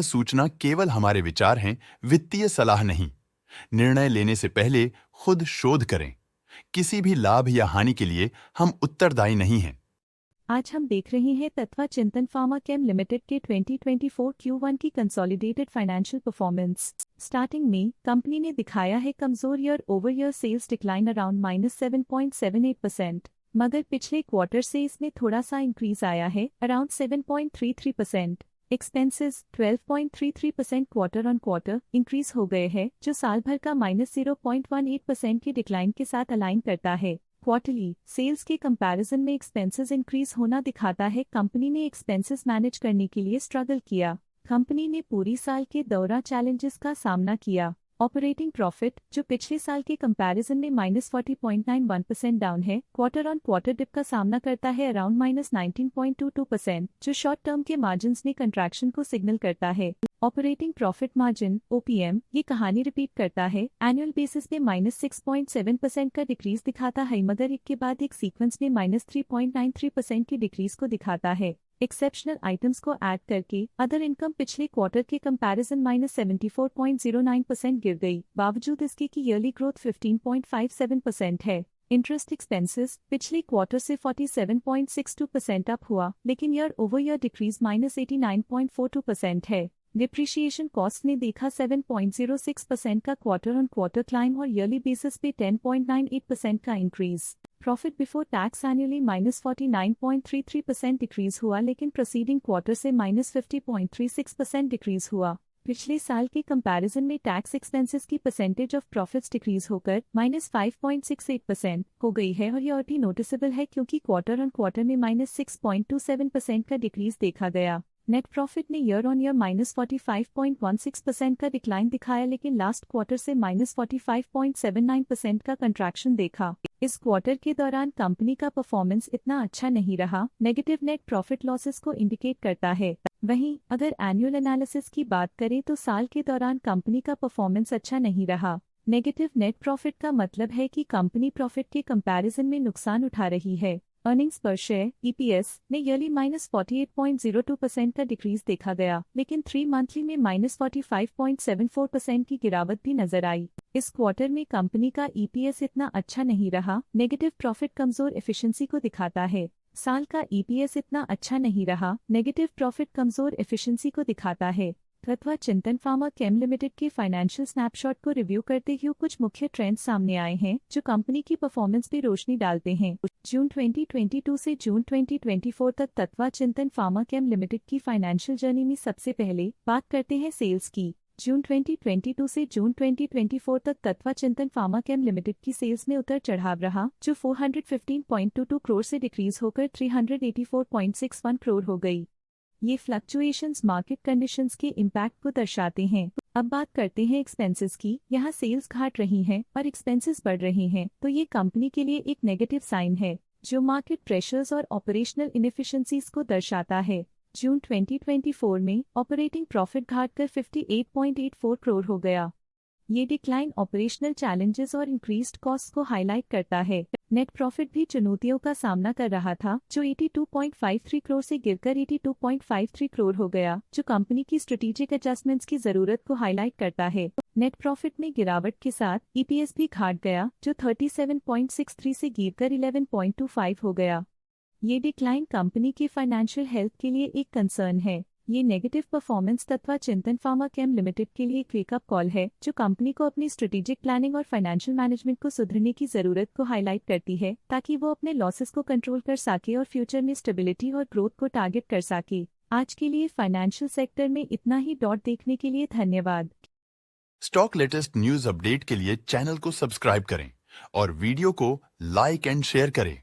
सूचना केवल हमारे विचार हैं, वित्तीय सलाह नहीं। निर्णय लेने से पहले खुद शोध करें। किसी भी लाभ या हानि के लिए हम उत्तरदायी नहीं हैं। आज हम देख रहे हैं तत्वा चिंतन फार्मा केम लिमिटेड के 2024 Q1 की कंसोलिडेटेड फाइनेंशियल परफॉर्मेंस। स्टार्टिंग में कंपनी ने दिखाया है कमजोर year over year sales decline around -7.78%, मगर पिछले क्वार्टर से इसमें थोड़ा सा इंक्रीज आया है around 7.33%। Expenses 12.33% quarter on quarter increase हो गए हैं, जो साल भर का -0.18% की डिक्लाइन के साथ अलाइन करता है। क्वार्टरली सेल्स के कंपैरिजन में एक्सपेंसेस इंक्रीज होना दिखाता है कंपनी ने एक्सपेंसेस मैनेज करने के लिए स्ट्रगल किया। कंपनी ने पूरी साल के दौरान चैलेंजेस का सामना किया। ऑपरेटिंग प्रॉफिट, जो पिछले साल के कंपैरिजन में -40.91% डाउन है, क्वार्टर ऑन क्वार्टर डिप का सामना करता है अराउंड -19.22%, जो शॉर्ट टर्म के मार्जिन्स में कंट्रैक्शन को सिग्नल करता है। ऑपरेटिंग प्रॉफिट मार्जिन OPM ये कहानी रिपीट करता है। एनुअल बेसिस में -6.7% का डिक्रीज दिखाता है, मगर एक के बाद एक सीक्वेंस में -3.93% की डिक्रीज को दिखाता है। एक्सेप्शनल आइटम्स को ऐड करके अदर इनकम पिछले क्वार्टर के कंपैरिजन -74.09% गिर गई, बावजूद इसके की ईयरली ग्रोथ 15.57% है। इंटरेस्ट एक्सपेंसेस पिछले क्वार्टर से 47.62% अप हुआ, लेकिन ईयर ओवर ईयर डिक्रीज -89.42% है। डिप्रिशिएशन कॉस्ट ने देखा 7.06% का क्वार्टर ऑन क्वार्टर क्लाइम और ईयरली बेसिस पे 10.98% का increase. Profit before tax annually -49.33% decrease हुआ, लेकिन प्रोसीडिंग क्वार्टर से -50.36% डिक्रीज हुआ। पिछले साल के कंपैरिजन में टैक्स एक्सपेंसेस की परसेंटेज ऑफ प्रॉफिट्स डिक्रीज होकर -5.68% हो गई है, और ये और भी नोटिसेबल है क्योंकि क्वार्टर ऑन क्वार्टर में -6.27% का डिक्रीज देखा गया। नेट प्रॉफिट ने ईयर ऑन ईयर -45.16% का डिक्लाइन दिखाया, लेकिन लास्ट क्वार्टर से -45.79% का कंट्रैक्शन देखा। इस क्वार्टर के दौरान कंपनी का परफॉर्मेंस इतना अच्छा नहीं रहा, नेगेटिव नेट प्रॉफिट लॉसेस को इंडिकेट करता है। वहीं अगर एनुअल एनालिसिस की बात करें तो साल के दौरान कंपनी का परफॉर्मेंस अच्छा नहीं रहा। नेगेटिव नेट प्रॉफिट का मतलब है कि कंपनी प्रॉफिट के कंपैरिजन में नुकसान उठा रही है। अर्निंग्स पर शेयर EPS ने ईयरली -48.02% का डिक्रीज देखा गया, लेकिन 3 मंथली में -45.74% की गिरावट भी नजर आई। इस क्वार्टर में कंपनी का EPS इतना अच्छा नहीं रहा। नेगेटिव प्रॉफिट कमजोर एफिशिएंसी को दिखाता है। साल का EPS इतना अच्छा नहीं रहा। नेगेटिव प्रॉफिट कमजोर एफिशिएंसी को दिखाता है। तत्वा चिंतन फार्मा केम लिमिटेड के फाइनेंशियल स्नैपशॉट को रिव्यू करते हुए कुछ मुख्य ट्रेंड्स सामने आए हैं, जो कंपनी की परफॉर्मेंस पे रोशनी डालते हैं। जून 2022 से जून 2024 तक तत्वा चिंतन फार्मा केम लिमिटेड की फाइनेंशियल जर्नी में सबसे पहले बात करते हैं सेल्स की। जून 2022 से जून 2024 तक तत्वा चिंतन फार्मा केम लिमिटेड की सेल्स में उतर चढ़ाव रहा, जो 415.22 करोड़ से डिक्रीज होकर 384.61 करोड़ हो गई। ये फ्लक्चुएशंस मार्केट कंडीशंस के इम्पैक्ट को दर्शाते हैं। अब बात करते हैं एक्सपेंसेस की। यहाँ सेल्स घट रही हैं और एक्सपेंसेस बढ़ रहे हैं, तो ये कंपनी के लिए एक नेगेटिव साइन है, जो मार्केट प्रेशर्स और ऑपरेशनल इनएफिशिएंसीज को दर्शाता है। जून 2024 में ऑपरेटिंग प्रॉफिट घटकर 58.84 करोड़ हो गया। ये डिक्लाइन ऑपरेशनल चैलेंजेस और इंक्रीज्ड कॉस्ट को हाईलाइट करता है। नेट प्रॉफिट भी चुनौतियों का सामना कर रहा था, जो 82.53 करोड़ से गिरकर 82.53 करोड़ हो गया, जो कंपनी की स्ट्रेटेजिक एडजस्टमेंट्स की जरूरत को हाईलाइट करता है। नेट प्रॉफिट में गिरावट के साथ EPS भी घट गया, जो 37.63 से गिरकर 11.25 हो गया। ये डिक्लाइन कंपनी की फाइनेंशियल हेल्थ के लिए एक कंसर्न है। ये नेगेटिव परफॉर्मेंस तत्वा चिंतन फार्मा केम लिमिटेड के लिए एक वेकअप कॉल है, जो कंपनी को अपनी स्ट्रेटेजिक प्लानिंग और फाइनेंशियल मैनेजमेंट को सुधरने की जरूरत को हाईलाइट करती है, ताकि वो अपने लॉसेस को कंट्रोल कर सके और फ्यूचर में स्टेबिलिटी और ग्रोथ को टारगेट कर सके। आज के लिए फाइनेंशियल सेक्टर में इतना ही। देखने के लिए धन्यवाद। स्टॉक लेटेस्ट न्यूज अपडेट के लिए चैनल को सब्सक्राइब करें और वीडियो को लाइक एंड शेयर करें।